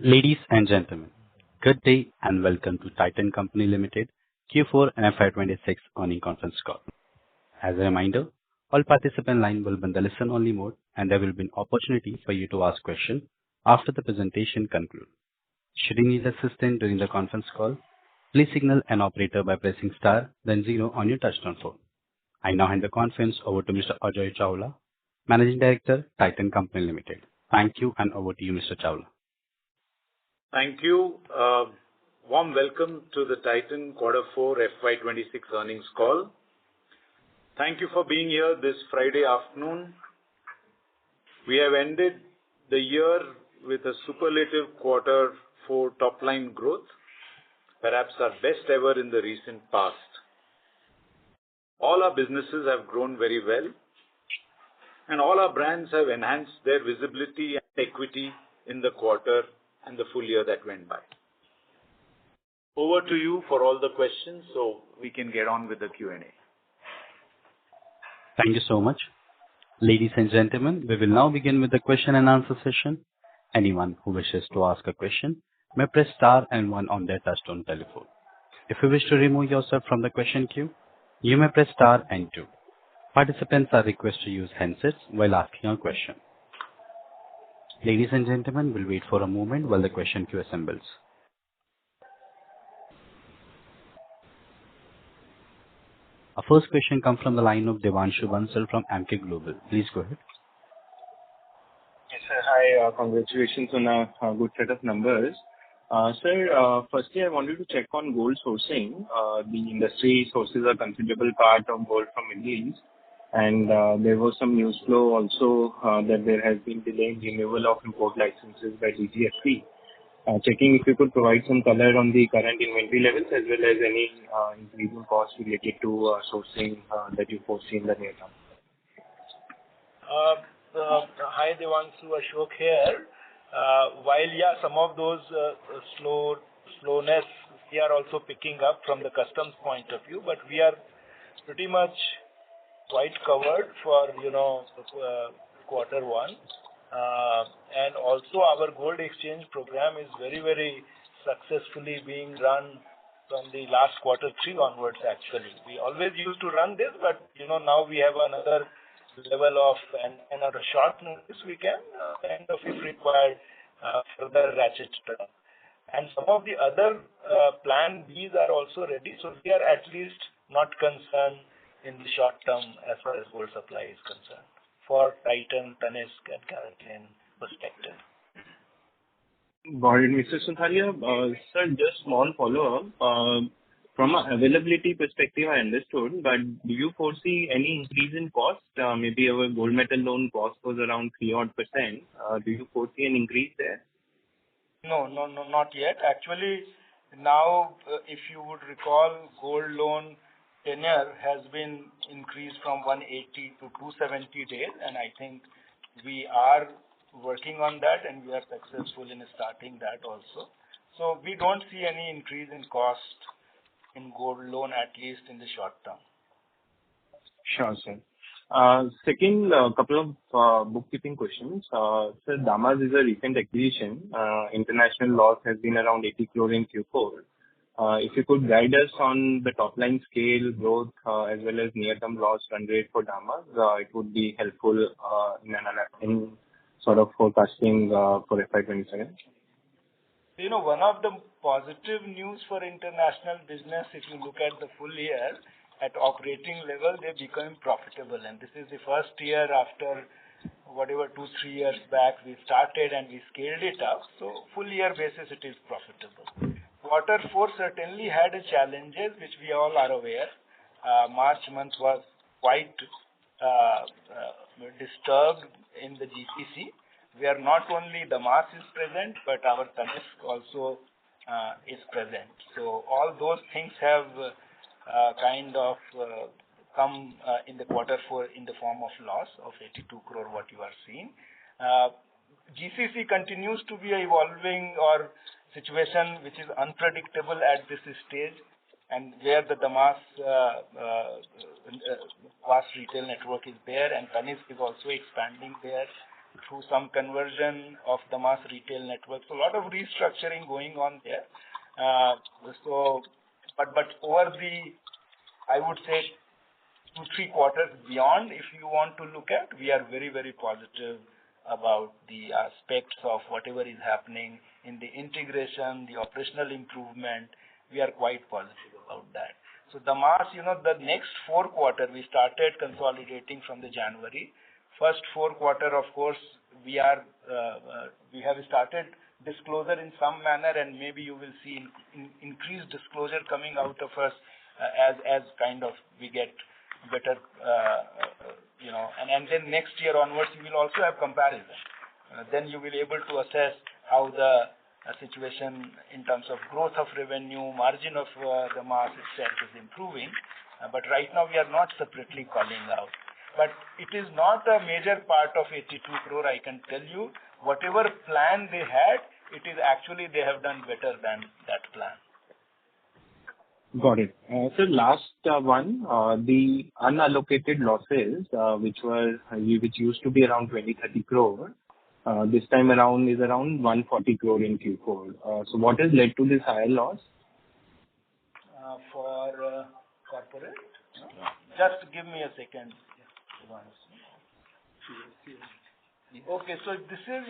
Ladies and gentlemen, good day and welcome to Titan Company Limited Q4 and FY26 earnings conference call. As a reminder, all participant line will be in the listen-only mode, and there will be an opportunity for you to ask questions after the presentation concludes. Should you need assistance during the conference call, please signal an operator by pressing star, then zero on your touchtone phone. I now hand the conference over to Mr. Ajay Chawla, Managing Director, Titan Company Limited. Thank you, and over to you, Mr. Chawla. Thank you. Warm welcome to the Titan Quarter 4 FY26 earnings call. Thank you for being here this Friday afternoon. We have ended the year with a superlative Quarter 4 top-line growth, perhaps our best ever in the recent past. All our businesses have grown very well, and all our brands have enhanced their visibility and equity in the quarter and the full year that went by. Over to you for all the questions so we can get on with the Q&A. Thank you so much. Ladies and gentlemen, we will now begin with the question and answer session. Anyone who wishes to ask a question may press star and one on their touchtone telephone. If you wish to remove yourself from the question queue, you may press star and two. Participants are requested to use handsets while asking a question. Ladies and gentlemen, we'll wait for a moment while the question queue assembles. Our first question comes from the line of Devanshu Bansal from Emkay Global. Please go ahead. Yes, sir. Hi. Congratulations on a good set of numbers. Sir, firstly, I wanted to check on gold sourcing. The industry sources a considerable part of gold from Middle East, and there was some news flow also that there has been delay in renewal of import licenses by DGFT. Checking if you could provide some color on the current inventory levels as well as any increase in costs related to sourcing that you foresee in the near term. Hi, Devanshu, Ashok here. While some of those slowness we are also picking up from the customs point of view, but we are pretty much quite covered for quarter one, and also our gold exchange program is very, very successfully being run from the last quarter 3 onwards. Actually, we always used to run this, but now we have another level of and at a short notice we can kind of, if required, further ratchet down. And some of the other plan Bs are also ready, so we are at least not concerned in the short term as far as gold supply is concerned for Titan, Tanishq and CaratLane perspective. Got it, Mr. Sundharia. Sir, just small follow-up. From an availability perspective, I understood, but do you foresee any increase in cost? Maybe our gold metal loan cost was around 3-odd%. Do you foresee an increase there? No, not yet. Actually, now, if you would recall, gold loan tenure has been increased from 180 to 270 days, and I think we are working on that and we are successful in starting that also. So we don't see any increase in cost in gold loan, at least in the short term. Sure, sir. Second, couple of bookkeeping questions. Sir, Damas is a recent acquisition. International loss has been around 80 crore in Q4. If you could guide us on the top line scale, growth, as well as near-term loss run rate for Damas, it would be helpful in sort of forecasting for FY27. One of the positive news for international business, if you look at the full year, at operating level, they become profitable. And this is the first year after 2-3 years back we started and we scaled it up. So full year basis, it is profitable. Quarter 4 certainly had challenges, which we all are aware. March month was quite disturbed in the GCC, where not only Damas is present, but our Tanishq also is present. So all those things have kind of come in the quarter 4 in the form of loss of 82 crore, what you are seeing. GCC continues to be an evolving or situation which is unpredictable at this stage, and where the Damas vast retail network is there, and Tanishq is also expanding there. through some conversion of the mass retail network. So a lot of restructuring going on there. But over the, I would say, 2-3 quarters beyond, if you want to look at, we are very, very positive about the aspects of whatever is happening in the integration, the operational improvement. We are quite positive about that. So the mass, the next 4 quarters, we started consolidating from the January. First 4 quarter, of course, we have started disclosure in some manner, and maybe you will see increased disclosure coming out of us as kind of we get better, and then next year onwards, you will also have comparison. Then you will be able to assess how the situation in terms of growth of revenue, margin of the mass itself is improving. But right now, we are not separately calling out. But it is not a major part of 82 crore, I can tell you. Whatever plan they had, it is actually they have done better than that plan. Got it. So last one, the unallocated losses, which used to be around 20-30 crore, this time around is around 140 crore in Q4. So what has led to this higher loss? For corporate? Just give me a second. Okay, so this is,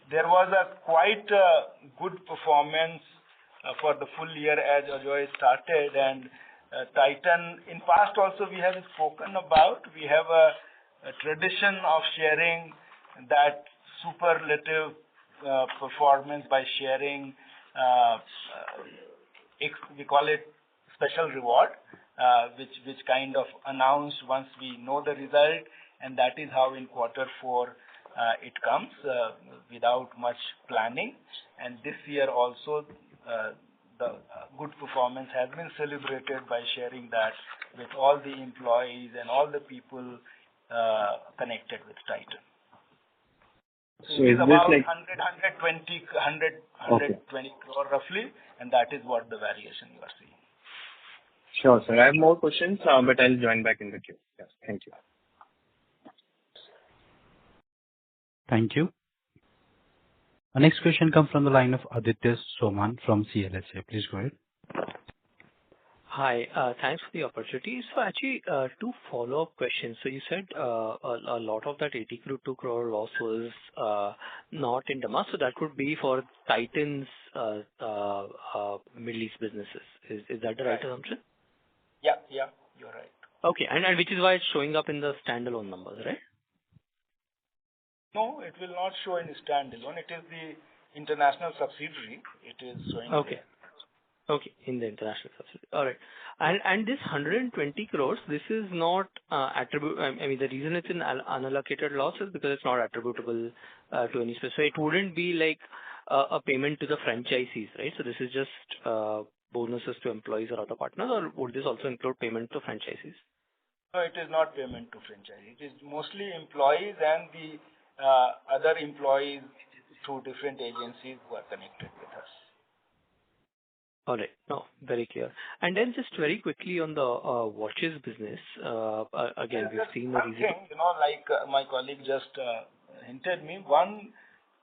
there was a quite good performance for the full year as Ajoy started, and Titan, in past also we have spoken about, we have a tradition of sharing that superlative performance by sharing, we call it special reward, which kind of announced once we know the result, and that is how in quarter 4 it comes without much planning. And this year also the good performance has been celebrated by sharing that with all the employees and all the people connected with Titan. So it is about like 120 crore roughly, and that is what the variation you are seeing. Sure, sir. I have more questions, but I'll join back in the queue. Yes, thank you. Thank you. Our next question comes from the line of Aditya Soman from CLSA. Please go ahead. Hi, thanks for the opportunity. So actually, 2 follow-up questions. So you said a lot of that 82 crore loss was not in Damas, so that could be for Titan's Middle East businesses. Is that the right assumption? Yeah, you're right. Okay, and which is why it's showing up in the standalone numbers, right? No, it will not show in standalone. It is the international subsidiary. It is showing. Okay. There. Okay, in the international subsidiary. All right. And this 120 crores, this is not attributable. I mean, the reason it's in unallocated loss is because it's not attributable to any specific. So it wouldn't be like a payment to the franchisees, right? So this is just bonuses to employees or other partners, or would this also include payment to franchisees? No, it is not payment to franchisees. It is mostly employees and the other employees through different agencies who are connected with us. All right. No, very clear. And then just very quickly on the watches business, again, we've seen the reason. Like my colleague just hinted me, one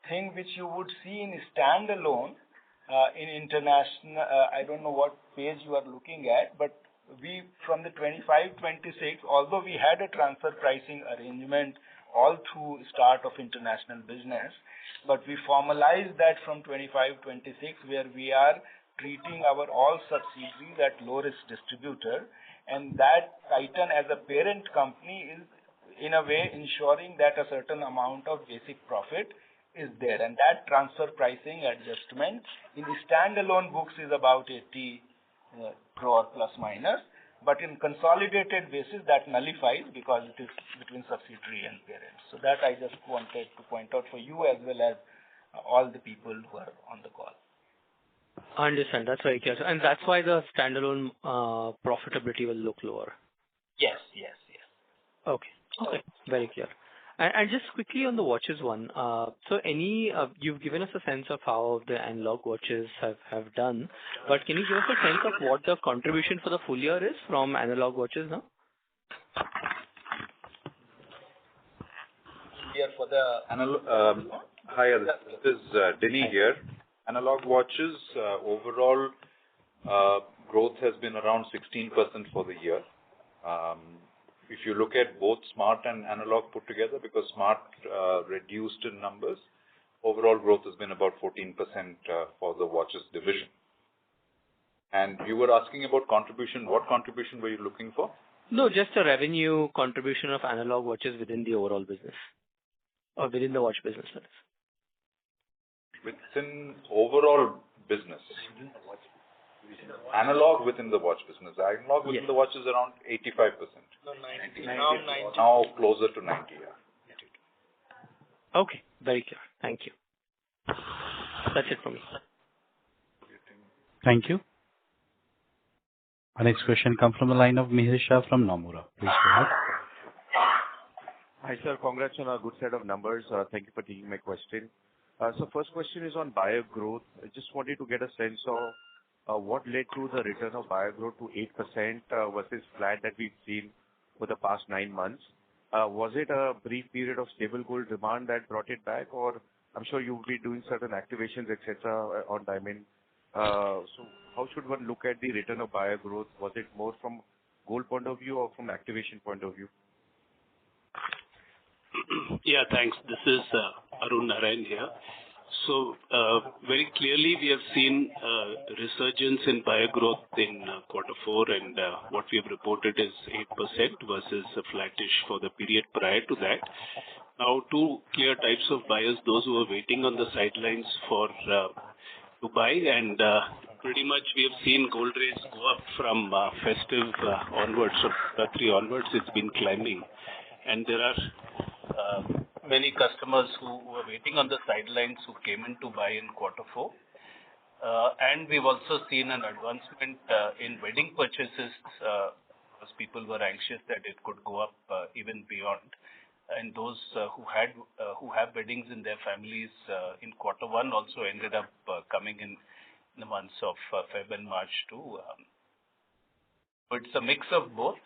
thing which you would see in standalone in international, I don't know what page you are looking at, but we, from the 25-26, although we had a transfer pricing arrangement all through start of international business, but we formalized that from 25-26, where we are treating our all subsidiaries at low risk distributor, and that Titan as a parent company is in a way ensuring that a certain amount of basic profit is there, and that transfer pricing adjustment in the standalone books is about 80 crore plus minus, but in consolidated basis that nullifies because it is between subsidiary and parents. So that I just wanted to point out for you as well as all the people who are on the call. I understand. That's very clear. And that's why the standalone profitability will look lower. Yes. Okay. Very clear. And just quickly on the watches one, so you've given us a sense of how the analog watches have done, but can you give us a sense of what the contribution for the full year is from analog watches now? Here for the Hi, this is Denny here. Analog watches overall growth has been around 16% for the year. If you look at both smart and analog put together, because smart reduced in numbers, overall growth has been about 14% for the watches division. And you were asking about contribution. What contribution were you looking for? No, just a revenue contribution of analog watches within the overall business or within the watch business. That is. Within overall business. Analog within the watch business. Analog within the watch is around 85%. No, 90. Now 90. Now closer to 90, yeah. Okay, very clear. Thank you. That's it from me. Thank you. Our next question comes from the line of Mihir Shah from Nomura. Please go ahead. Hi, sir. Congrats on a good set of numbers. Thank you for taking my question. So first question is on buyer growth. I just wanted to get a sense of what led to the return of buyer growth to 8% versus flat that we've seen for the past 9 months. Was it a brief period of stable gold demand that brought it back, or I'm sure you'll be doing certain activations, etc., on diamond. So how should one look at the return of buyer growth? Was it more from gold point of view or from activation point of view? Yeah, thanks. This is Arun Narayan here. So very clearly we have seen resurgence in buyer growth in quarter 4, and what we have reported is 8% versus a flattish for the period prior to that. Now, two clear types of buyers: those who are waiting on the sidelines for to buy, and pretty much we have seen gold rates go up from festive onwards, so Q3 onwards. It's been climbing, and there are many customers who were waiting on the sidelines who came in to buy in quarter 4. And we've also seen an advancement in wedding purchases because people were anxious that it could go up even beyond. And those who have weddings in their families in quarter 1 also ended up coming in the months of Feb and March too. So it's a mix of both,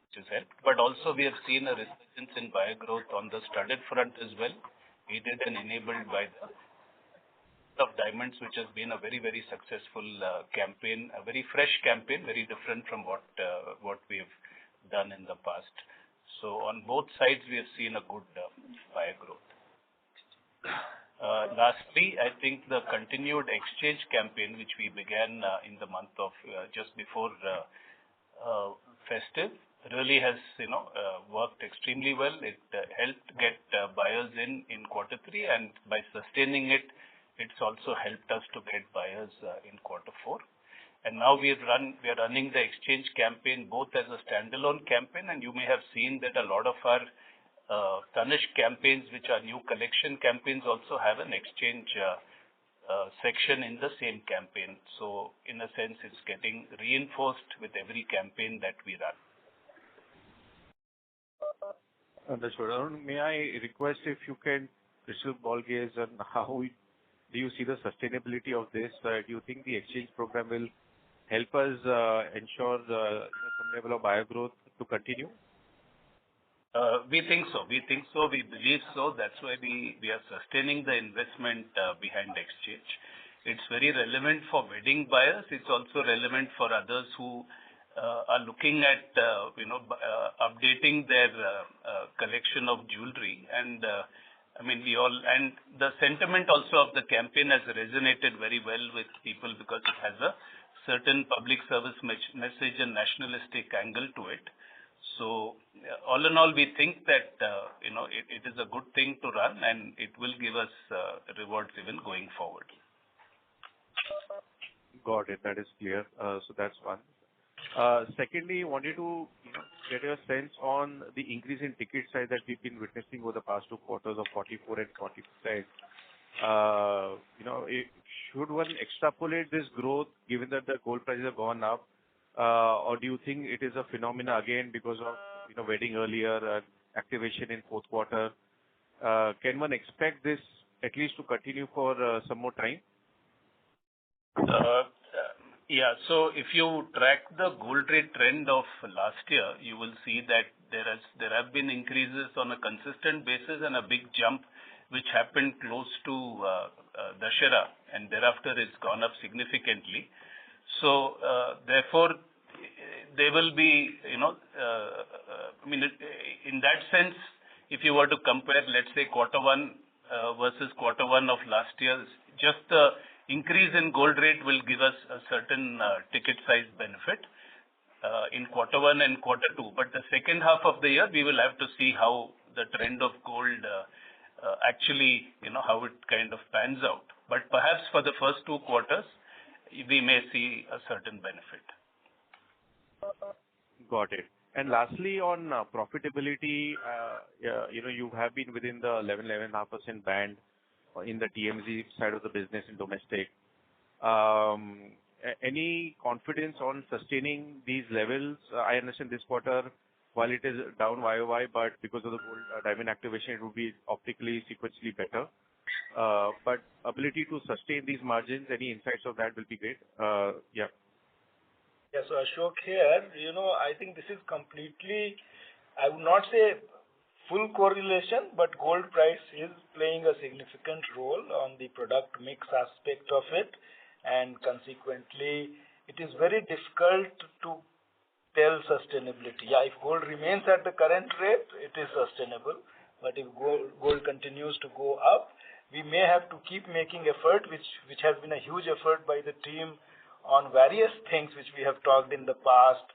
which is helped. But also we have seen a resurgence in buyer growth on the studded front as well, aided and enabled by the of diamonds, which has been a very, very successful campaign, a very fresh campaign, very different from what we have done in the past. So on both sides, we have seen a good buyer growth. Lastly, I think the continued exchange campaign, which we began in the month of just before festive, really has worked extremely well. It helped get buyers in quarter 3, and by sustaining it, it's also helped us to get buyers in quarter 4. And now we are running the exchange campaign both as a standalone campaign, and you may have seen that a lot of our Tanishq campaigns, which are new collection campaigns, also have an exchange section in the same campaign. So in a sense, it's getting reinforced with every campaign that we run. Understood. Arun, may I request if you can crystal ball gaze on how do you see the sustainability of this? Do you think the exchange program will help us ensure some level of buyer growth to continue? We think so. We believe so. That's why we are sustaining the investment behind exchange. It's very relevant for wedding buyers. It's also relevant for others who are looking at updating their collection of jewelry. And I mean, and the sentiment also of the campaign has resonated very well with people because it has a certain public service message and nationalistic angle to it. So all in all, we think that it is a good thing to run, and it will give us rewards even going forward. Got it. That is clear. So that's one. Secondly, wanted to get your sense on the increase in ticket size that we've been witnessing over the past 2 quarters of 44 and 40%. Should one extrapolate this growth given that the gold prices have gone up, or do you think it is a phenomena again because of wedding earlier and activation in fourth quarter? Can one expect this at least to continue for some more time? Yeah. So if you track the gold rate trend of last year, you will see that there have been increases on a consistent basis and a big jump which happened close to Dashera, and thereafter it's gone up significantly. So therefore, there will be, in that sense, if you were to compare, let's say, quarter one versus quarter one of last year, just the increase in gold rate will give us a certain ticket size benefit in quarter one and quarter two. But the second half of the year, we will have to see how the trend of gold actually, how it kind of pans out. But perhaps for the first 2 quarters, we may see a certain benefit. Got it. And lastly, on profitability, you have been within the 11-11.5% band in the TMZ side of the business in domestic. Any confidence on sustaining these levels? I understand this quarter, while it is down YOY, but because of the gold diamond activation, it will be optically sequentially better. But ability to sustain these margins, any insights of that will be great. Yeah. Yeah, so Ashok here, I think this is completely, I would not say full correlation, but gold price is playing a significant role on the product mix aspect of it, and consequently, it is very difficult to tell sustainability. Yeah, if gold remains at the current rate, it is sustainable, but if gold continues to go up, we may have to keep making effort, which has been a huge effort by the team on various things which we have talked in the past,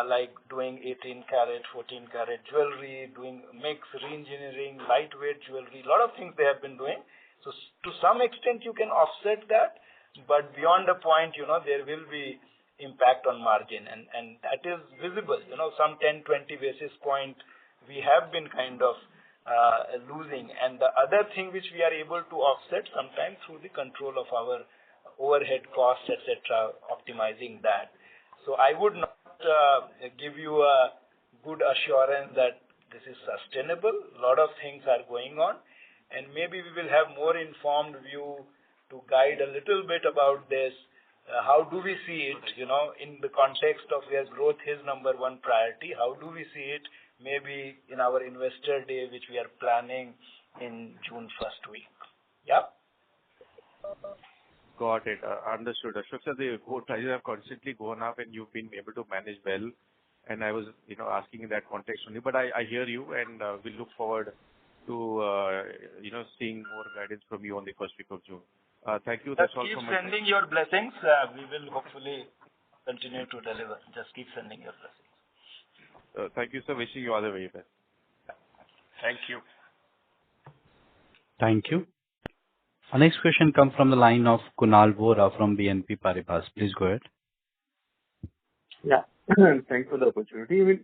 like doing 18 karat, 14 karat jewelry, doing mix, re-engineering, lightweight jewelry, a lot of things they have been doing. So to some extent you can offset that, but beyond a point, there will be impact on margin, and that is visible. Some 10-20 basis point we have been kind of losing, and the other thing which we are able to offset sometimes through the control of our overhead costs, etc., optimizing that. So I would not give you a good assurance that this is sustainable. A lot of things are going on, and maybe we will have more informed view to guide a little bit about this. How do we see it, in the context of where growth is number one priority? How do we see it maybe in our investor day, which we are planning in June first week? Yeah. Got it. Understood. Ashok sir, the gold prices have constantly gone up and you've been able to manage well. And I was, asking in that context only. But I hear you, and we look forward to, seeing more guidance from you on the first week of June. Thank you. That's all from my side. Keep sending your blessings. We will hopefully continue to deliver. Just keep sending your blessings. Thank you, sir. Wishing you all the very best. Thank you. Thank you. Our next question comes from the line of Kunal Vora from BNP Paribas. Please go ahead. Yeah, thanks for the opportunity.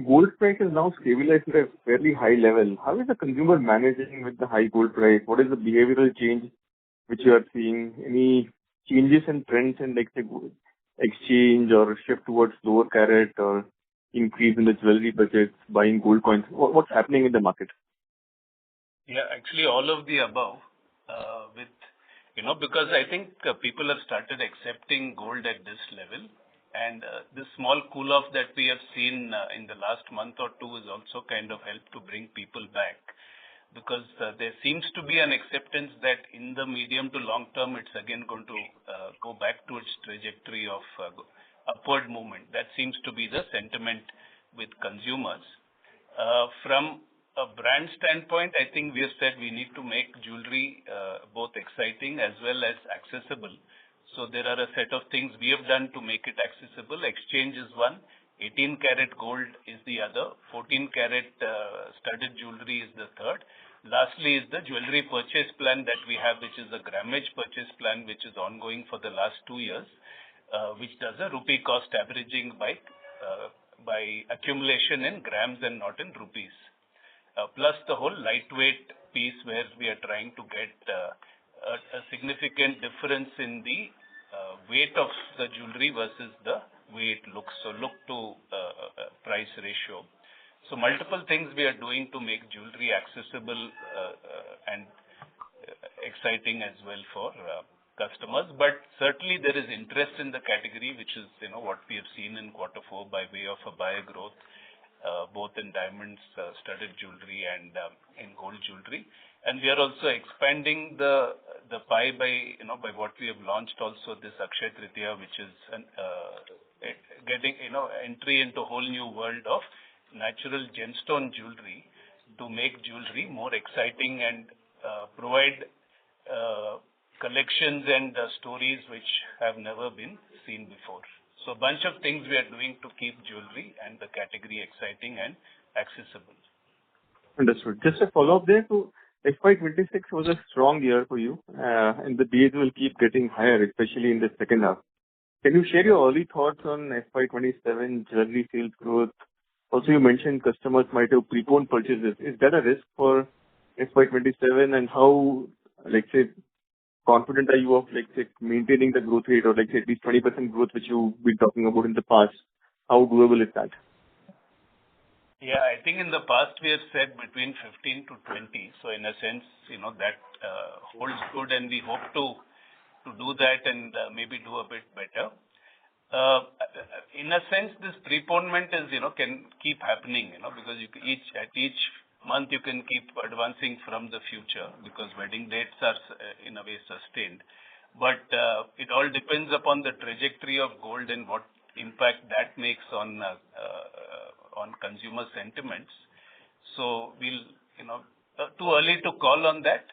Gold price is now stabilized at a fairly high level. How is the consumer managing with the high gold price? What is the behavioral change which you are seeing? Any changes in trends in, like, say, exchange or shift towards lower carat or increase in the jewelry budgets, buying gold coins? What's happening in the market? Yeah, actually all of the above. Because I think people have started accepting gold at this level, and this small cool off that we have seen in the last month or two is also kind of helped to bring people back, because there seems to be an acceptance that in the medium to long term it's again going to go back to its trajectory of upward movement. That seems to be the sentiment with consumers. From a brand standpoint, I think we have said we need to make jewelry both exciting as well as accessible. So there are a set of things we have done to make it accessible. Exchange is one, 18 karat gold is the other, 14 karat studded jewelry is the third. Lastly is the jewelry purchase plan that we have, which is a grammage purchase plan, which is ongoing for the last 2 years, which does a rupee cost averaging by accumulation in grams and not in rupees. Plus the whole lightweight piece where we are trying to get a significant difference in the weight of the jewelry versus the way it looks. So look to price ratio. So multiple things we are doing to make jewelry accessible and exciting as well for customers. But certainly there is interest in the category, which is what we have seen in quarter 4 by way of a buyer growth. both in diamonds, studded jewelry, and in gold jewelry. And we are also expanding the pie by what we have launched also this Akshay Tritiya, which is getting entry into a whole new world of natural gemstone jewelry to make jewelry more exciting and provide collections and stories which have never been seen before. So a bunch of things we are doing to keep jewelry and the category exciting and accessible. Understood. Just a follow-up there. So FY26 was a strong year for you, and the base will keep getting higher, especially in the second half. Can you share your early thoughts on FY27 jewelry sales growth? Also, you mentioned customers might have preponed purchases. Is that a risk for FY27, and how, let's say, confident are you of, let's say, maintaining the growth rate or, let's say, at least 20% growth which you've been talking about in the past? How doable is that? Yeah, I think in the past we have said between 15 to 20. So in a sense, that holds good, and we hope to do that and maybe do a bit better. In a sense, this preponement is, can keep happening, because at each month you can keep advancing from the future because wedding dates are in a way sustained. But it all depends upon the trajectory of gold and what impact that makes on consumer sentiments. So we'll, too early to call on that,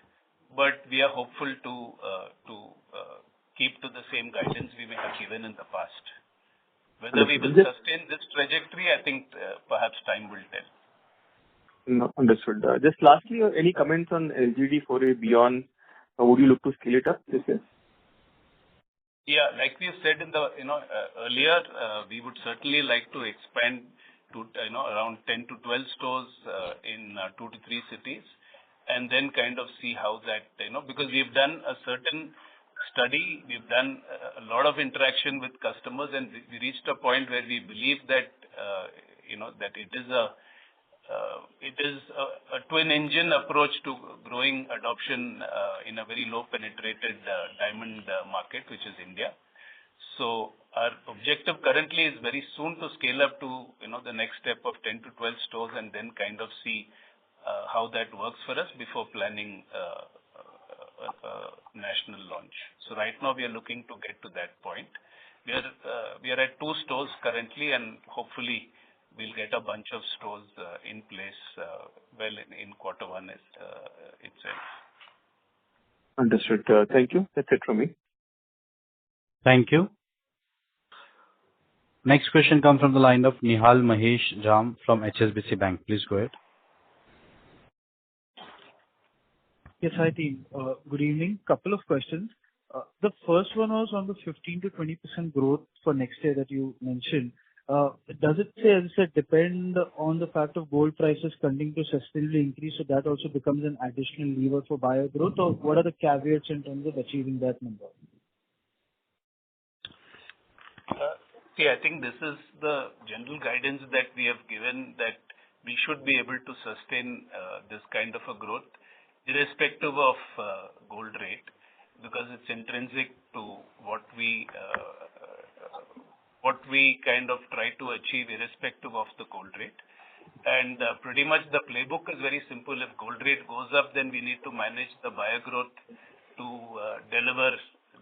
but we are hopeful to keep to the same guidance we may have given in the past. Whether we will sustain this trajectory, I think perhaps time will tell. No, understood. Just lastly, any comments on LGD for a beyond? Would you look to scale it up this year? Yeah, like we said in the earlier, we would certainly like to expand to around 10 to 12 stores in 2 to 3 cities, and then kind of see how that because we've done a certain study, we've done a lot of interaction with customers, and we reached a point where we believe that that it is a twin engine approach to growing adoption in a very low penetrated diamond market, which is India. So our objective currently is very soon to scale up to the next step of 10 to 12 stores, and then kind of see how that works for us before planning a national launch. So right now we are looking to get to that point. We are at 2 stores currently, and hopefully we'll get a bunch of stores in place in Q1 itself. Understood. Thank you. That's it from me. Thank you. Next question comes from the line of Nihal Mahesh Jham from HSBC Bank. Please go ahead. Yes, hi team. Good evening. Couple of questions. The first one was on the 15 to 20% growth for next year that you mentioned. Does it say, as I said, depend on the fact of gold prices continuing to sustainably increase, so that also becomes an additional lever for buyer growth, or what are the caveats in terms of achieving that number? I think this is the general guidance that we have given, that we should be able to sustain this kind of a growth irrespective of gold rate, because it's intrinsic to what we kind of try to achieve irrespective of the gold rate. And pretty much the playbook is very simple. If gold rate goes up, then we need to manage the buyer growth to deliver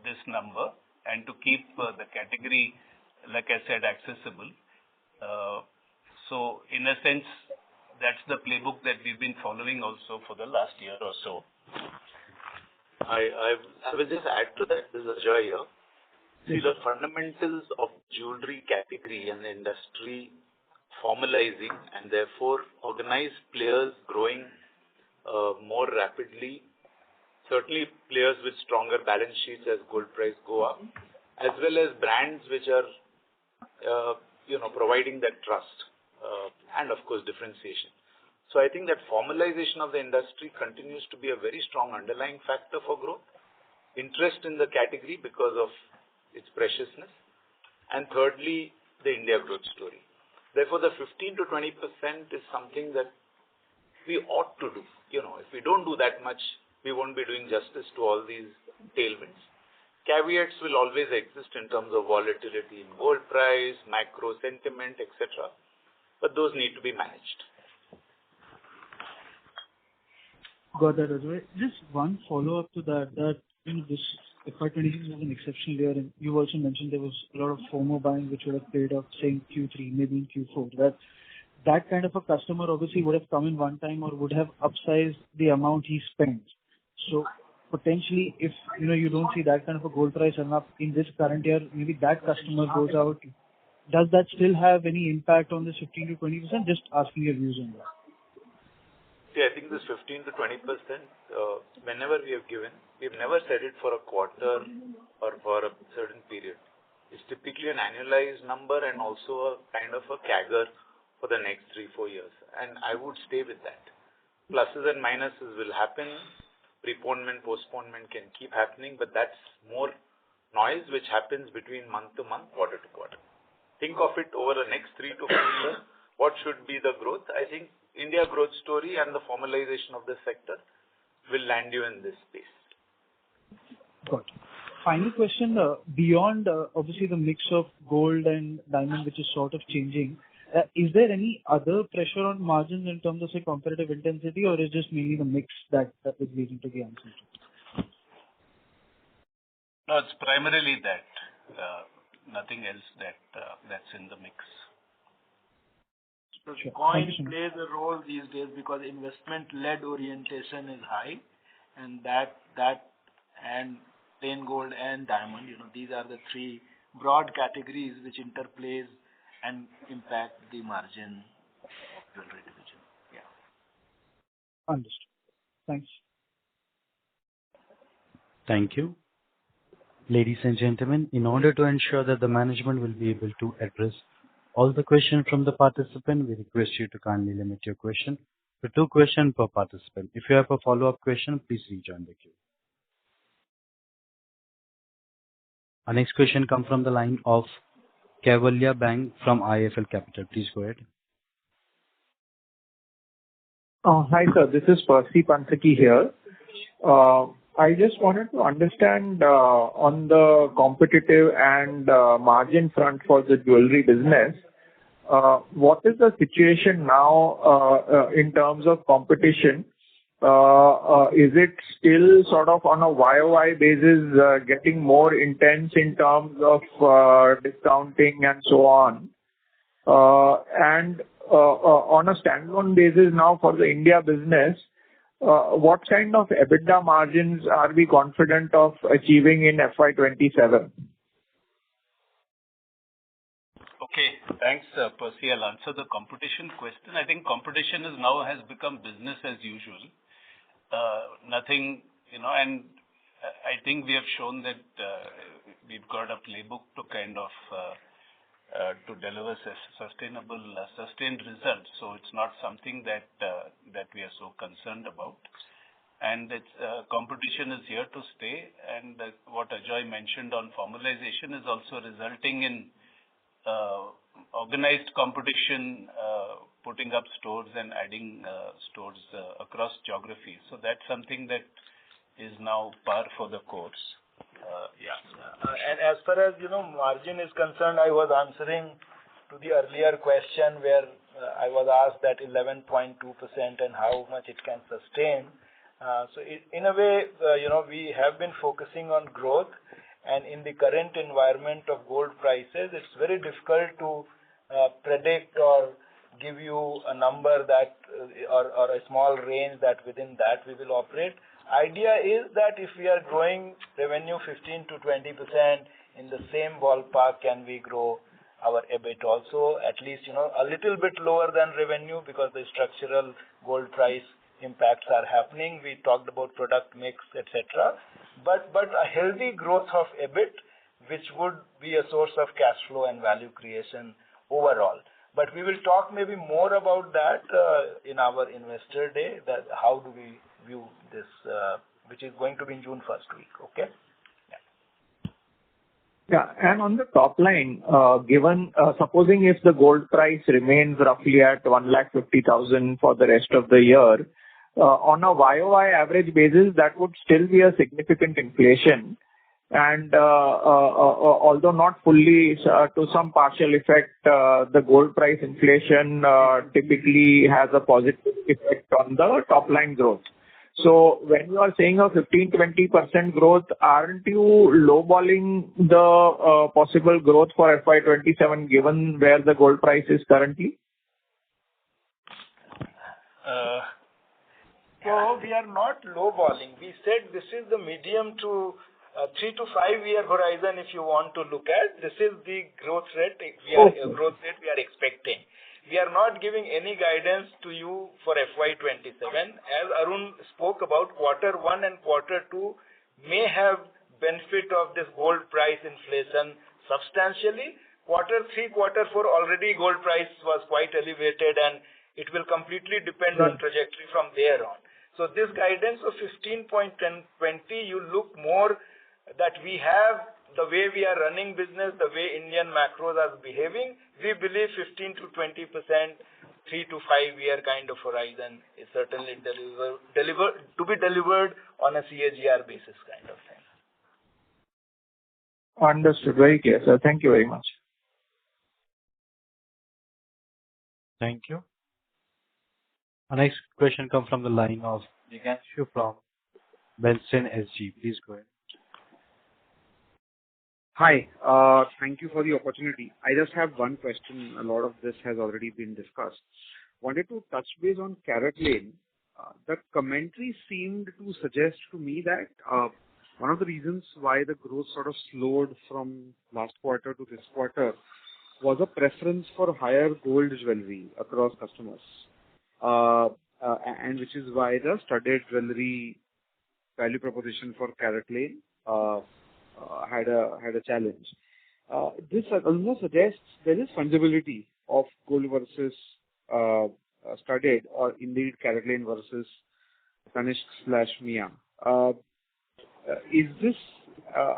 this number and to keep the category, like I said, accessible. So in a sense, that's the playbook that we've been following also for the last year or so. I will just add to that. This is Ajay here. See, the fundamentals of jewelry category and the industry formalizing, and therefore organized players growing more rapidly, certainly players with stronger balance sheets as gold price go up, as well as brands which are providing that trust and of course differentiation. So I think that formalization of the industry continues to be a very strong underlying factor for growth. Interest in the category because of its preciousness, and thirdly, the India growth story. Therefore, the 15 to 20% is something that we ought to do. If we don't do that much, we won't be doing justice to all these tailwinds. Caveats will always exist in terms of volatility in gold price, macro sentiment, etc. but those need to be managed. Got that, Ajay. Just one follow-up to that this FY26 was an exceptional year, and you also mentioned there was a lot of FOMO buying which would have paid off, say, in Q3, maybe in Q4. That kind of a customer obviously would have come in one time or would have upsized the amount he spends. So potentially, if you don't see that kind of a gold price run up in this current year, maybe that customer goes out. Does that still have any impact on this 15 to 20%? Just asking your views on that. See, I think this 15 to 20%, whenever we have given, we've never said it for a quarter or for a certain period. It's typically an annualized number and also a kind of a CAGR for the next 3-4 years. And I would stay with that. Pluses and minuses will happen. Preponement, postponement can keep happening, but that's more noise which happens between month to month, quarter to quarter. Think of it over the next 3 to 4 years. What should be the growth? I think India growth story and the formalization of the sector will land you in this space. Got it. Final question, beyond obviously the mix of gold and diamond, which is sort of changing, is there any other pressure on margins in terms of, say, competitive intensity, or is just mainly the mix that is leading to the uncertainty? No, it's primarily that. Nothing else that's in the mix. So coin plays a role these days because investment-led orientation is high, and that and plain gold and diamond, these are the three broad categories which interplays and impact the margin of jewelry division. Yeah. Understood. Thanks. Thank you. Ladies and gentlemen, in order to ensure that the management will be able to address all the questions from the participant, we request you to kindly limit your question to 2 questions per participant. If you have a follow-up question, please rejoin the queue. Our next question comes from the line of Kevalya Bank from IIFL Capital. Please go ahead. Hi, sir. This is Percy Panthaki here. I just wanted to understand on the competitive and margin front for the jewelry business, what is the situation now in terms of competition? Is it still sort of on a YOY basis getting more intense in terms of discounting and so on? And on a standalone basis now for the India business, what kind of EBITDA margins are we confident of achieving in FY27? Okay, thanks, Percy. I'll answer the competition question. I think competition has become business as usual. Nothing, and I think we have shown that we've got a playbook to kind of to deliver sustained results. So it's not something that we are so concerned about. And it's competition is here to stay. And what Ajoy mentioned on formalization is also resulting in organized competition, putting up stores and adding stores across geographies. So that's something that is now par for the course. And as far as margin is concerned, I was answering to the earlier question where I was asked that 11.2% and how much it can sustain. So in a way, we have been focusing on growth, and in the current environment of gold prices, it's very difficult to predict or give you a number that or a small range that within that we will operate. Idea is that if we are growing revenue 15 to 20% in the same ballpark, can we grow our EBIT also at least a little bit lower than revenue because the structural gold price impacts are happening. We talked about product mix, etc. But a healthy growth of EBIT, which would be a source of cash flow and value creation overall. But we will talk maybe more about that in our investor day, that how do we view this, which is going to be in June first week. Okay. Yeah, and on the top line, given supposing if the gold price remains roughly at 150,000 for the rest of the year, on a YOY average basis, that would still be a significant inflation. And although not fully, to some partial effect, the gold price inflation typically has a positive effect on the top line growth. So when you are saying a 15-20% growth, aren't you lowballing the possible growth for FY27 given where the gold price is currently? So we are not lowballing. We said this is the medium to 3 to 5 year horizon. If you want to look at, this is the growth rate we are expecting. We are not giving any guidance to you for FY27. As Arun spoke about, Q1 and Q2 may have benefit of this gold price inflation substantially. Q3, Q4 already gold price was quite elevated, and it will completely depend on trajectory from there on. So this guidance of 15.20, you look more that we have the way we are running business, the way Indian macros are behaving. We believe 15 to 20%, 3 to 5 year kind of horizon is certainly delivered on a CAGR basis kind of thing. Understood. Very clear, sir. Thank you very much. Thank you. Our next question comes from the line of Jiganshu from Benson SG. Please go ahead. Hi. Thank you for the opportunity. I just have one question. A lot of this has already been discussed. Wanted to touch base on CaratLane. The commentary seemed to suggest to me that one of the reasons why the growth sort of slowed from last quarter to this quarter was a preference for higher gold jewelry across customers, and which is why the studded jewelry value proposition for CaratLane had a challenge. This almost suggests there is fungibility of gold versus studded, or indeed CaratLane versus Tanishq/Mia. Is this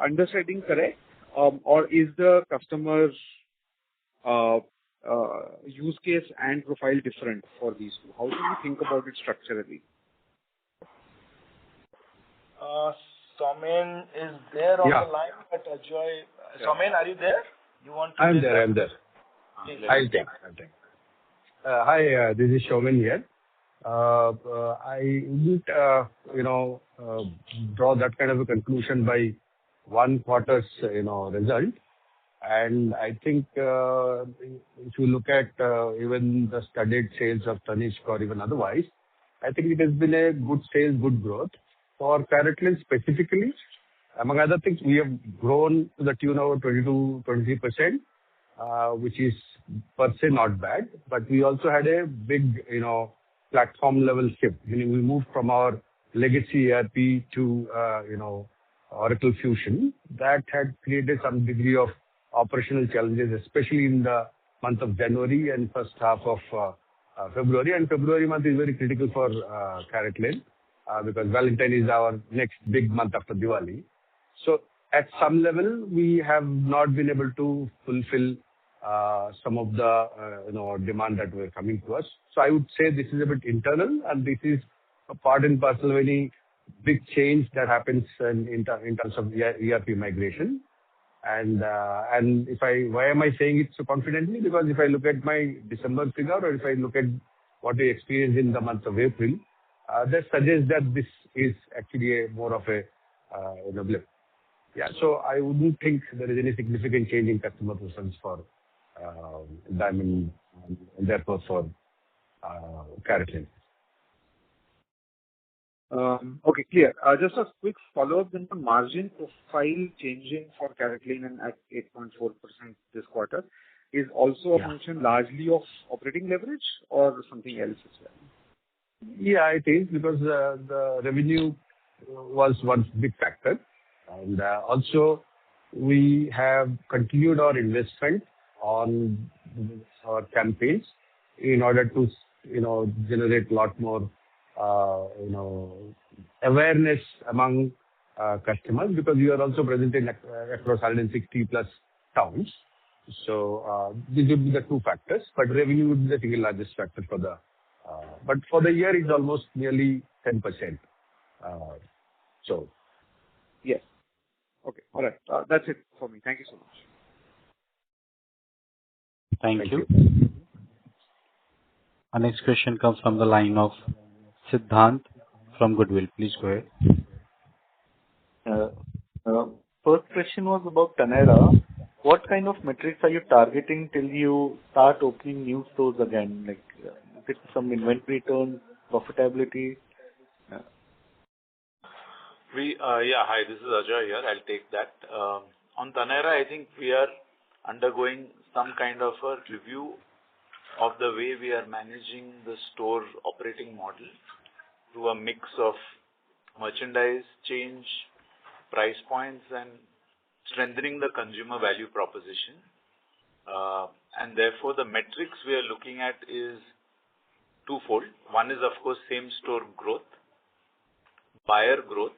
understanding correct, or is the customer's use case and profile different for these two? How do you think about it structurally? Somen is there on the line, but Ajoy. Somen, are you there? You want to? I'm there. I'll take. Hi, this is Somen here. I didn't, draw that kind of a conclusion by one quarter's, result. And I think if you look at even the studded sales of Tanishq or even otherwise, I think it has been a good sales, good growth. For CaratLane specifically, among other things, we have grown to the tune of 22-23%, which is per se not bad. But we also had a big, platform level shift, meaning we moved from our legacy ERP to, Oracle Fusion. That had created some degree of operational challenges, especially in the month of January and first half of February. And February month is very critical for CaratLane. Because Valentine is our next big month after Diwali. So at some level, we have not been able to fulfill some of the demand that were coming to us. So I would say this is a bit internal, and this is a part and parcel of any big change that happens in terms of ERP migration. And why am I saying it so confidently? Because if I look at my December figure, or if I look at what we experienced in the month of April, that suggests that this is actually more of a blip. Yeah, so I wouldn't think there is any significant change in customer preference for diamond, and therefore for CaratLane. Okay, clear. Just a quick follow-up then on margin profile changing for CaratLane and at 8.4% this quarter is also a function largely of operating leverage or something else as well? Yeah, it is, because the revenue was one big factor. And also we have continued our investment on our campaigns in order to, generate a lot more, awareness among customers, because we are also present in across 160 plus towns. So these would be the two factors, but revenue would be the single largest factor for the. But for the year, it's almost nearly 10%. So. Yes. Okay. All right. That's it for me. Thank you so much. Thank you. Our next question comes from the line of Siddhant from Goodwill. Please go ahead. First question was about Taneira. What kind of metrics are you targeting till you start opening new stores again? Like, is it some inventory turn, profitability? Hi, this is Ajay here. I'll take that. On Taneira, I think we are undergoing some kind of a review of the way we are managing the store operating model through a mix of merchandise change, price points, and strengthening the consumer value proposition. And therefore, the metrics we are looking at is twofold. One is, of course, same store growth, buyer growth,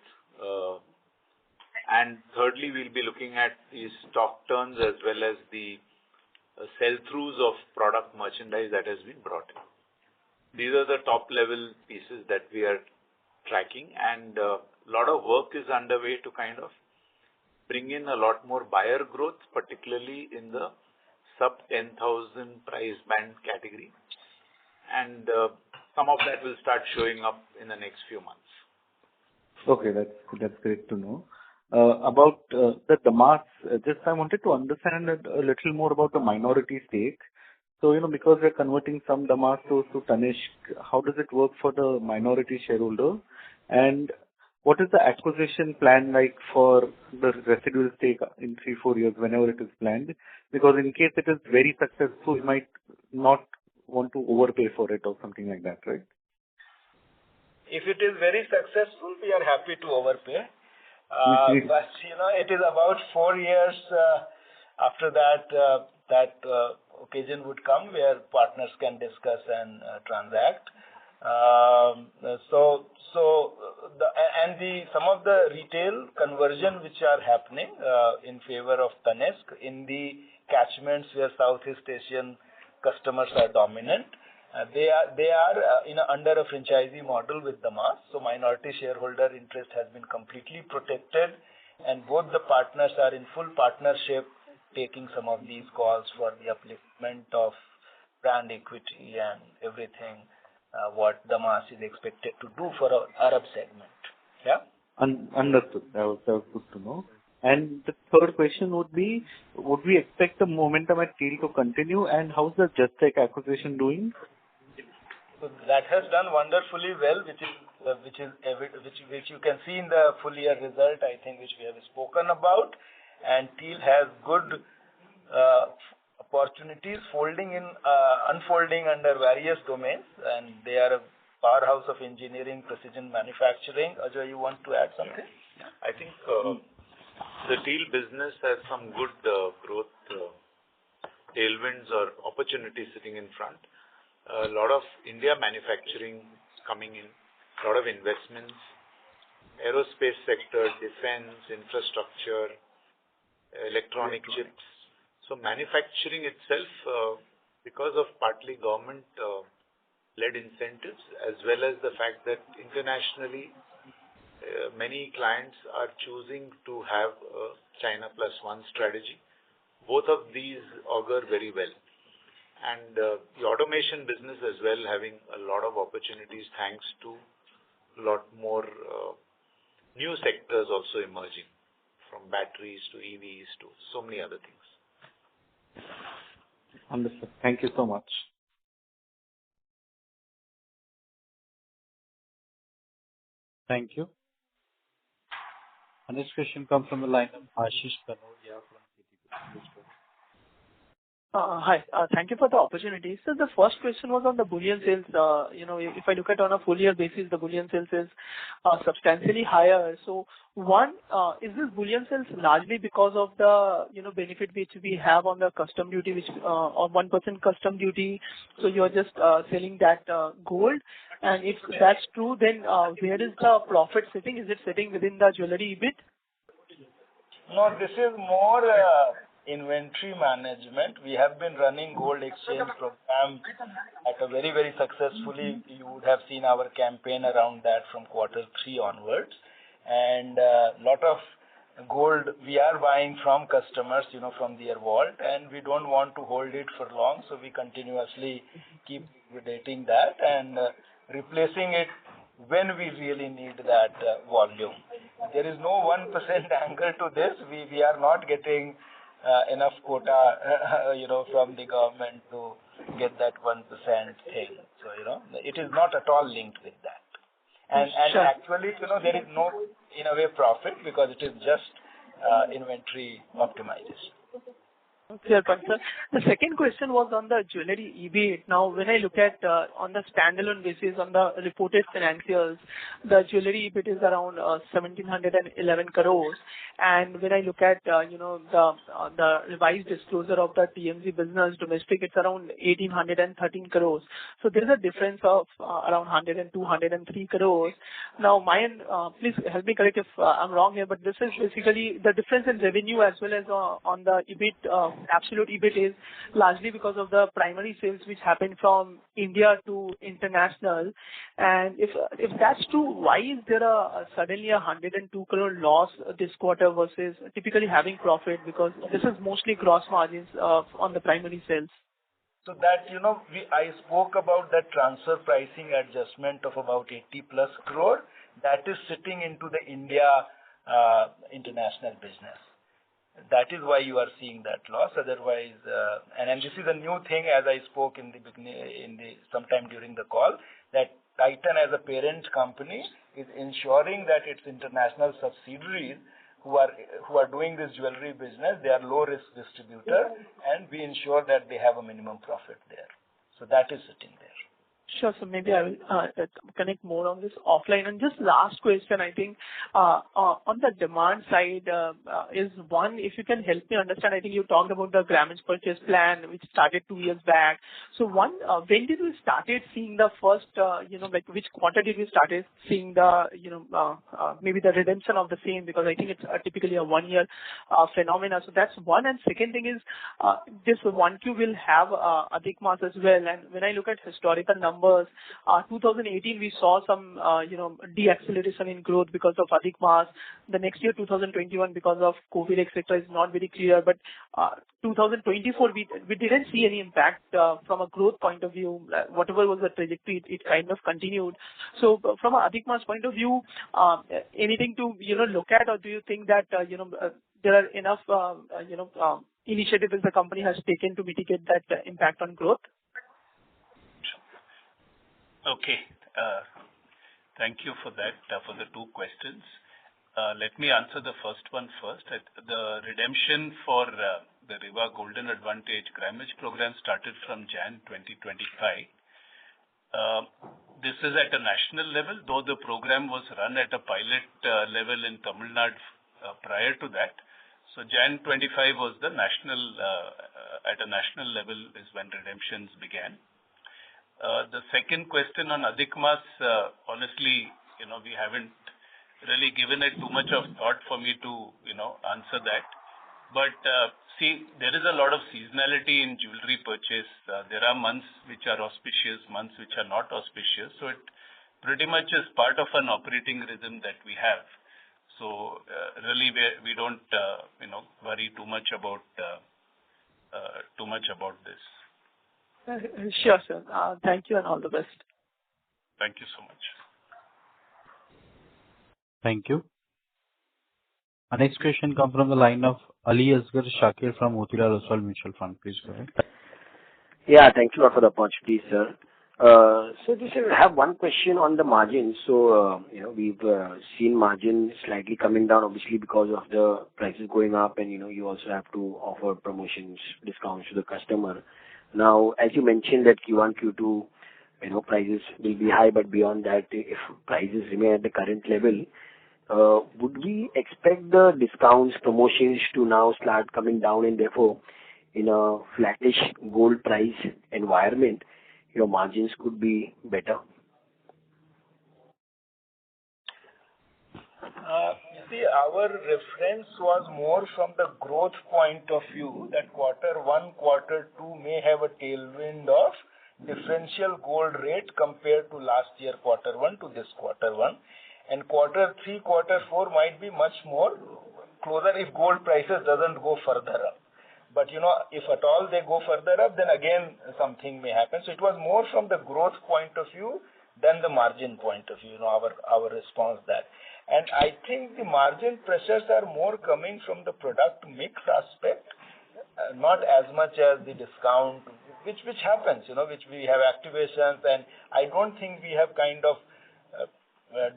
and thirdly, we'll be looking at the stock turns as well as the sell-throughs of product merchandise that has been brought in. These are the top level pieces that we are tracking, and a lot of work is underway to kind of bring in a lot more buyer growth, particularly in the sub 10,000 price band category. And some of that will start showing up in the next few months. Okay, that's great to know. About the Damas, just I wanted to understand a little more about the minority stake. So, because we're converting some Damas stores to Tanishq, how does it work for the minority shareholder? And what is the acquisition plan like for the residual stake in 3-4 years, whenever it is planned? Because in case it is very successful, you might not want to overpay for it or something like that, right? If it is very successful, we are happy to overpay. But it is about 4 years after that occasion would come where partners can discuss and transact. Some of the retail conversion which are happening in favor of Tanishq in the catchments where Southeast Asian customers are dominant. They are under a franchisee model with Damas. So minority shareholder interest has been completely protected, and both the partners are in full partnership, taking some of these calls for the upliftment of brand equity and everything what Damas is expected to do for our Arab segment. Yeah. Understood. That was good to know. And the third question would be, would we expect the momentum at Teal to continue, and how's the Just Tech acquisition doing? So that has done wonderfully well, which you can see in the full year result, I think, which we have spoken about. And Teal has good opportunities unfolding under various domains, and they are a powerhouse of engineering, precision manufacturing. Ajay, you want to add something? Yeah. I think the Teal business has some good growth tailwinds or opportunities sitting in front. A lot of India manufacturing coming in, a lot of investments, aerospace sector, defense, infrastructure, electronic chips. So manufacturing itself, because of partly government-led incentives, as well as the fact that internationally many clients are choosing to have a China Plus One strategy. Both of these augur very well. And the automation business as well, having a lot of opportunities thanks to a lot more new sectors also emerging, from batteries to EVs to so many other things. Understood. Thank you so much. Thank you. Our next question comes from the line of Ashish Kanodia from Citigroup. Hi. Thank you for the opportunity. So the first question was on the bullion sales. If I look at on a full year basis, the bullion sales is substantially higher. So one, is this bullion sales largely because of the benefit which we have on the custom duty, which on 1% custom duty? So you're just selling that gold. And if that's true, then where is the profit sitting? Is it sitting within the jewelry EBIT? No, this is more inventory management. We have been running gold exchange program at a very, very successfully. You would have seen our campaign around that from Q3 onwards. And a lot of gold we are buying from customers, from their vault, and we don't want to hold it for long, so we continuously keep liquidating that and replacing it when we really need that volume. There is no 1% angle to this. We are not getting enough quota, from the government to get that 1% thing. So, it is not at all linked with that. And actually, there is no, in a way, profit because it is just inventory optimization. Clear point, sir. The second question was on the jewelry EBIT. Now, when I look at on the standalone basis on the reported financials, the jewelry EBIT is around 1,711 crores, and when I look at the revised disclosure of the TMZ business domestic, it's around 1,813 crores. So there is a difference of around 102, 103 crores. Now, please help me correct if I'm wrong here, but this is basically the difference in revenue as well as on the EBIT. Absolute EBIT is largely because of the primary sales which happened from India to international. And if that's true, why is there suddenly 102 crore loss this quarter versus typically having profit? Because this is mostly gross margins on the primary sales. So that, I spoke about that transfer pricing adjustment of about 80 plus crore. That is sitting into the India international business. That is why you are seeing that loss. Otherwise, and this is a new thing, as I spoke in the beginning, sometime during the call, that Titan as a parent company is ensuring that its international subsidiaries who are doing this jewelry business, they are low risk distributor, and we ensure that they have a minimum profit there. So that is sitting there. Sure. So maybe I will connect more on this offline. And just last question, I think, on the demand side is one, if you can help me understand, I think you talked about the grammage purchase plan, which started 2 years back. So one, when did we started seeing the first, which quarter did we started seeing the, maybe the redemption of the same? Because I think it's typically a 1 year phenomena. So that's one. And second thing is, this 1Q will have Adhik Maas as well. And when I look at historical numbers, 2018 we saw some de-acceleration in growth because of Adhik Maas. The next year 2021 because of COVID etc. is not very clear. But 2024 we didn't see any impact from a growth point of view. Whatever was the trajectory, it kind of continued. So from an Adhik Maas point of view, anything to look at, or do you think that there are enough initiatives the company has taken to mitigate that impact on growth? Okay. Thank you for that, for the two questions. Let me answer the first one first. The redemption for the Riva Golden Advantage grammage program started from Jan 2025. This is at a national level, though the program was run at a pilot level in Tamil Nadu prior to that. So Jan 25 was the national, at a national level is when redemptions began. The second question on Adhik Maas, honestly, we haven't really given it too much of thought for me to, answer that. But see, there is a lot of seasonality in jewelry purchase. There are months which are auspicious, months which are not auspicious. So it pretty much is part of an operating rhythm that we have. So really, we don't, worry too much about this. Sure, sir. Thank you and all the best. Thank you so much. Thank you. Our next question comes from the line of Ali Asgar Shakir from Motilal Oswal Mutual Fund. Please go ahead. Yeah, thank you for the opportunity, sir. So just have one question on the margins. So, we've seen margin slightly coming down, obviously, because of the prices going up, and, you also have to offer promotions, discounts to the customer. Now, as you mentioned that Q1, Q2, prices will be high, but beyond that, if prices remain at the current level, would we expect the discounts, promotions to now start coming down, and therefore, in a flattish gold price environment, your margins could be better? See, our reference was more from the growth point of view that Q1, Q2 may have a tailwind of differential gold rate compared to last year Q1 to this Q1, and Q3, Q4 might be much more closer if gold prices doesn't go further up. But if at all they go further up, then again something may happen. So it was more from the growth point of view than the margin point of view, our response that. And I think the margin pressures are more coming from the product mix aspect, not as much as the discount, which happens, which we have activations, and I don't think we have kind of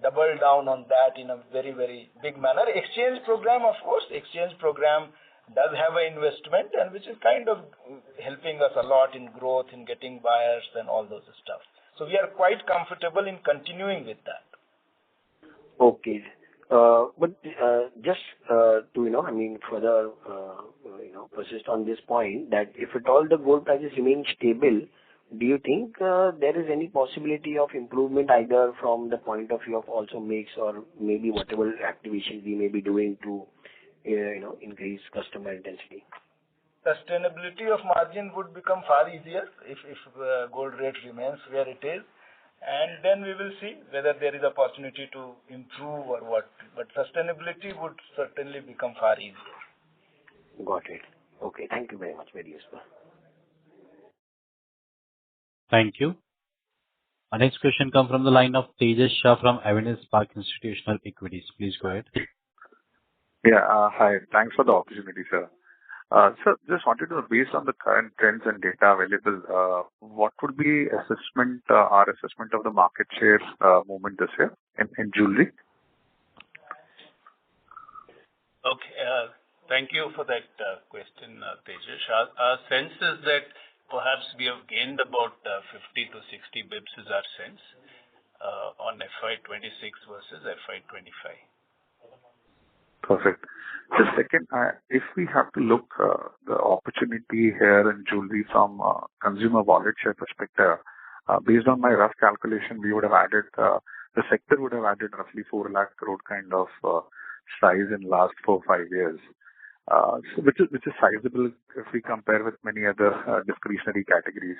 doubled down on that in a very, very big manner. Exchange program, of course, does have an investment, and which is kind of helping us a lot in growth, in getting buyers and all those stuff. So we are quite comfortable in continuing with that. Okay. But just to, further, persist on this point, that if at all the gold prices remain stable, do you think there is any possibility of improvement either from the point of view of also mix or maybe whatever activations we may be doing to, increase customer intensity? Sustainability of margin would become far easier if gold rate remains where it is. And then we will see whether there is opportunity to improve or what. But sustainability would certainly become far easier. Got it. Okay. Thank you very much. Very useful. Thank you. Our next question comes from the line of Tejas Shah from Avendus Spark Institutional Equities. Please go ahead. Yeah. Hi. Thanks for the opportunity, sir. Sir, just wanted to know, based on the current trends and data available, what would be our assessment of the market share movement this year in jewelry? Okay. Thank you for that question, Tejas. Our sense is that perhaps we have gained about 50 to 60 bips is our sense on FY26 versus FY25. Perfect. The second, if we have to look the opportunity here in jewelry from consumer wallet share perspective, based on my rough calculation, we would have added, the sector would have added roughly 4 lakh crore kind of size in last 4-5 years, which is sizable if we compare with many other discretionary categories.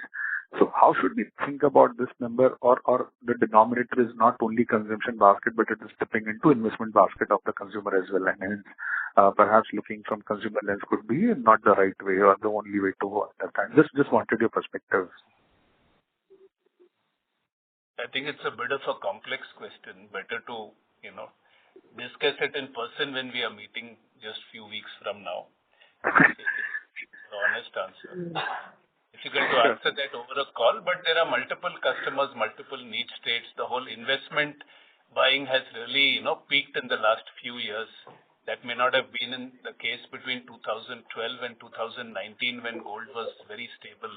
So how should we think about this number, or the denominator is not only consumption basket, but it is stepping into investment basket of the consumer as well, and hence perhaps looking from consumer lens could be not the right way or the only way to understand. Just wanted your perspective. I think it's a bit of a complex question. Better to, discuss it in person when we are meeting just few weeks from now. The honest answer. Difficult to answer that over a call, but there are multiple customers, multiple need states. The whole investment buying has really, peaked in the last few years. That may not have been in the case between 2012 and 2019 when gold was very stable.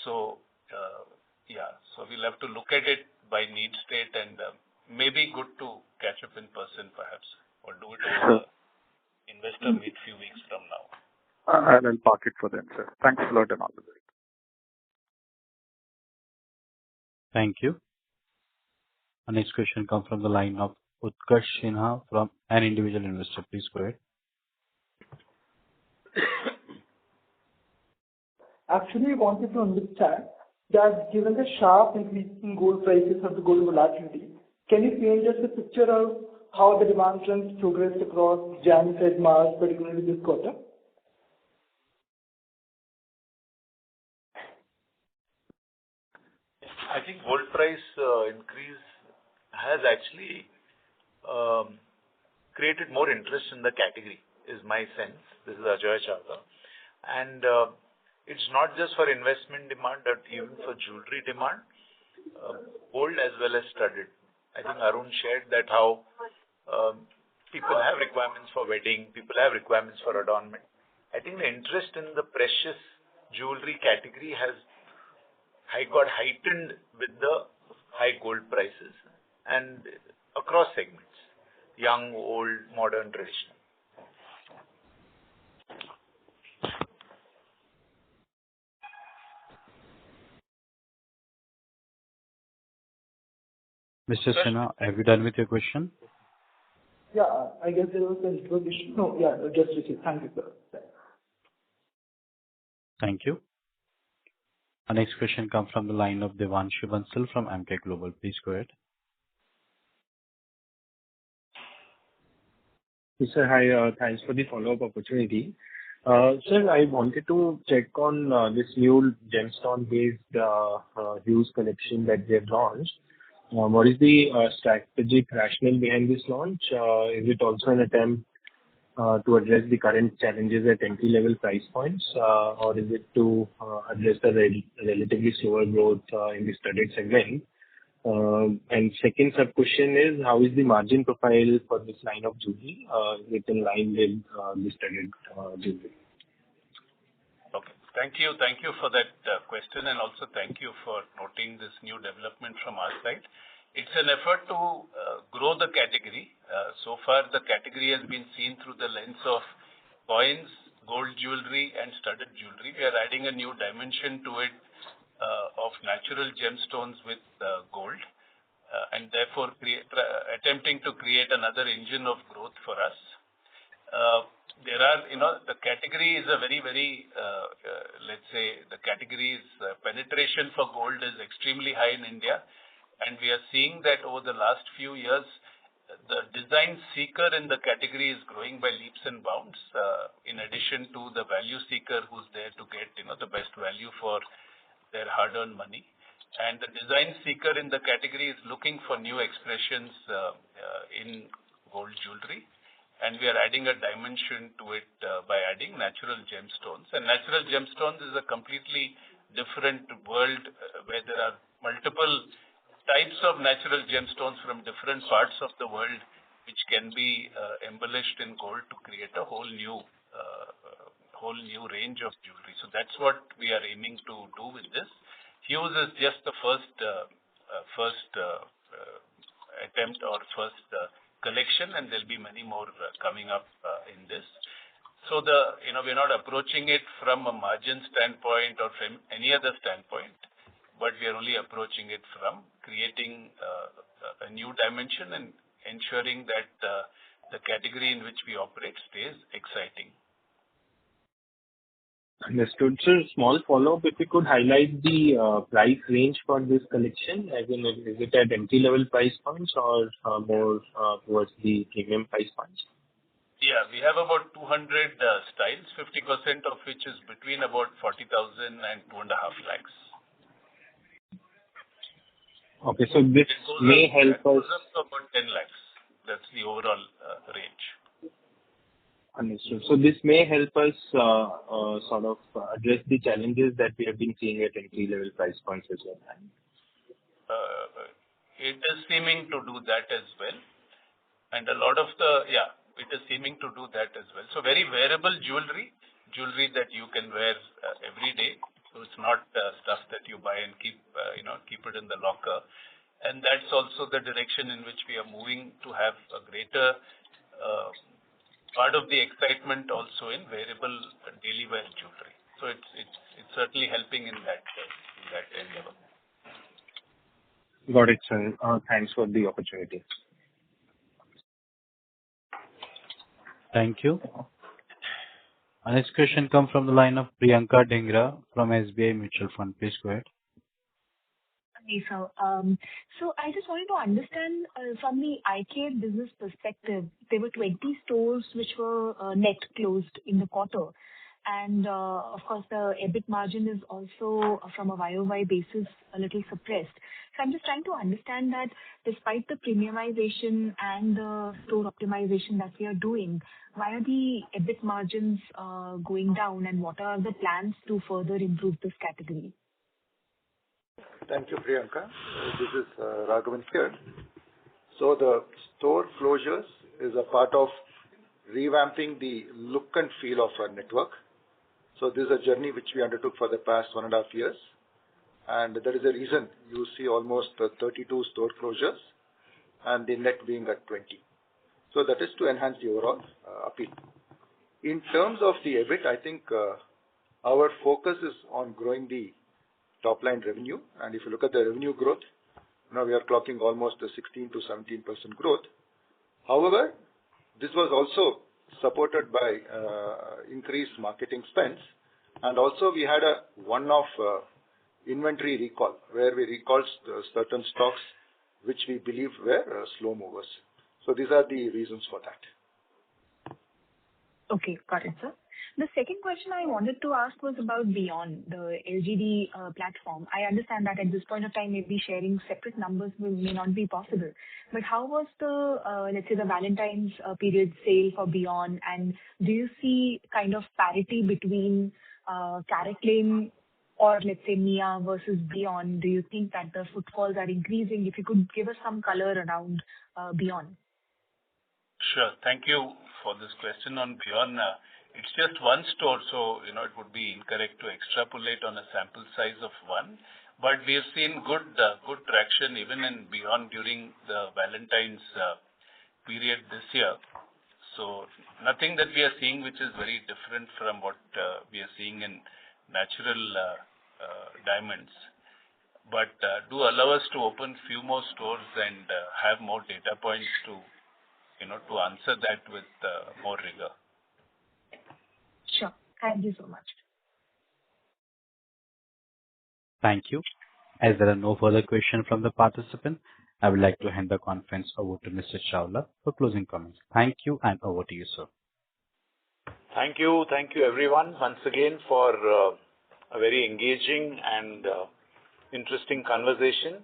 So, so we'll have to look at it by need state, and maybe good to catch up in person perhaps, or do it over investor meet few weeks from now. I'll park it for them, sir. Thanks a lot and all the best. Thank you. Our next question comes from the line of Utkarsh Sinha from an individual investor. Please go ahead. Actually, I wanted to understand that given the sharp increase in gold prices of the gold volatility, can you paint us a picture of how the demand trends progressed across Jan, Feb, March, particularly this quarter? I think gold price increase has actually created more interest in the category, is my sense. This is Ajoy Chawla. And it's not just for investment demand, but even for jewelry demand, gold as well as studded. I think Arun shared that how people have requirements for wedding, people have requirements for adornment. I think the interest in the precious jewelry category has got heightened with the high gold prices and across segments, young, old, modern, traditional. Mr. Sinha, have you done with your question? Yeah, I guess there was a network issue. No, yeah, just received. Thank you, sir. Thank you. Our next question comes from the line of Devanshu Bansal from Emkay Global. Please go ahead. Yes, sir. Hi, thanks for the follow-up opportunity. Sir, I wanted to check on this new gemstone-based hues collection that we have launched. What is the strategic rationale behind this launch? Is it also an attempt to address the current challenges at entry-level price points, or is it to address the relatively slower growth in the studded segment? And second sub-question is, how is the margin profile for this line of jewelry? Is it in line with the studded jewelry? Okay. Thank you. Thank you for that question, and also thank you for noting this new development from our side. It's an effort to grow the category. So far, the category has been seen through the lens of coins, gold jewelry, and studded jewelry. We are adding a new dimension to it of natural gemstones with gold, and therefore attempting to create another engine of growth for us. There are, the category is a very, very, let's say, the category's penetration for gold is extremely high in India, and we are seeing that over the last few years, the design seeker in the category is growing by leaps and bounds, in addition to the value seeker who's there to get, the best value for their hard-earned money. And the design seeker in the category is looking for new expressions in gold jewelry. And we are adding a dimension to it by adding natural gemstones. And natural gemstones is a completely different world where there are multiple types of natural gemstones from different parts of the world which can be embellished in gold to create a whole new range of jewelry. So that's what we are aiming to do with this. Hues is just the first attempt or first collection, and there'll be many more coming up in this. So we're not approaching it from a margin standpoint or from any other standpoint, but we are only approaching it from creating a new dimension and ensuring that the category in which we operate stays exciting. Understood. Sir, small follow-up, if you could highlight the price range for this collection, as in, is it at entry-level price points or more towards the premium price points? Yeah, we have about 200 styles, 50% of which is between about 40,000 and 2.5 lakhs. Okay, so this may help us. It goes up to about 10 lakhs. That's the overall range. Understood. So this may help us sort of address the challenges that we have been seeing at entry-level price points as well. It is seeming to do that as well. And a lot of it is seeming to do that as well. So very wearable jewelry that you can wear every day. So it's not stuff that you buy and keep it in the locker. And that's also the direction in which we are moving to have a greater part of the excitement also in wearable daily wear jewelry. So it's certainly helping in that endeavor. Got it, sir. Thanks for the opportunity. Thank you. Our next question comes from the line of Priyanka Dhingra from SBI Mutual Fund. Please go ahead. Hey, sir. So I just wanted to understand from the IK business perspective, there were 20 stores which were net closed in the quarter. And of course, the EBIT margin is also from a YOY basis a little suppressed. So I'm just trying to understand that despite the premiumization and the store optimization that we are doing, why are the EBIT margins going down, and what are the plans to further improve this category? Thank you, Priyanka. This is Raghavan here. So the store closures is a part of revamping the look and feel of our network. So this is a journey which we undertook for the past 1.5 years. And that is the reason you see almost 32 store closures and the net being at 20. So that is to enhance the overall appeal. In terms of the EBIT, I think our focus is on growing the top line revenue. And if you look at the revenue growth, now we are clocking almost a 16 to 17% growth. However, this was also supported by increased marketing spends. And also we had a one-off inventory recall where we recalled certain stocks which we believe were slow movers. So these are the reasons for that. Okay, got it, sir. The second question I wanted to ask was about Beyond, the LGD platform. I understand that at this point of time, maybe sharing separate numbers may not be possible. But how was the, let's say, the Valentine's period sale for Beyond? And do you see kind of parity between CaratLane or let's say Mia versus Beyond? Do you think that the footfalls are increasing? If you could give us some color around Beyond. Sure. Thank you for this question on Beyond. It's just one store, so it would be incorrect to extrapolate on a sample size of one. But we have seen good traction even in Beyond during the Valentine's period this year. So nothing that we are seeing which is very different from what we are seeing in natural diamonds. But do allow us to open few more stores and have more data points to answer that with more rigor. Sure. Thank you so much. Thank you. As there are no further questions from the participant, I would like to hand the conference over to Mr. Chawla for closing comments. Thank you, and over to you, sir. Thank you everyone once again for a very engaging and interesting conversation.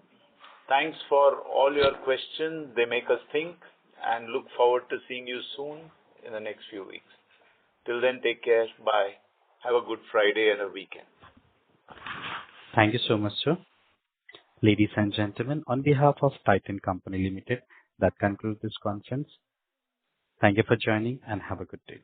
Thanks for all your questions. They make us think, and look forward to seeing you soon in the next few weeks. Till then, take care. Bye. Have a good Friday and a weekend. Thank you so much, sir. Ladies and gentlemen, on behalf of Titan Company Limited, that concludes this conference. Thank you for joining and have a good day.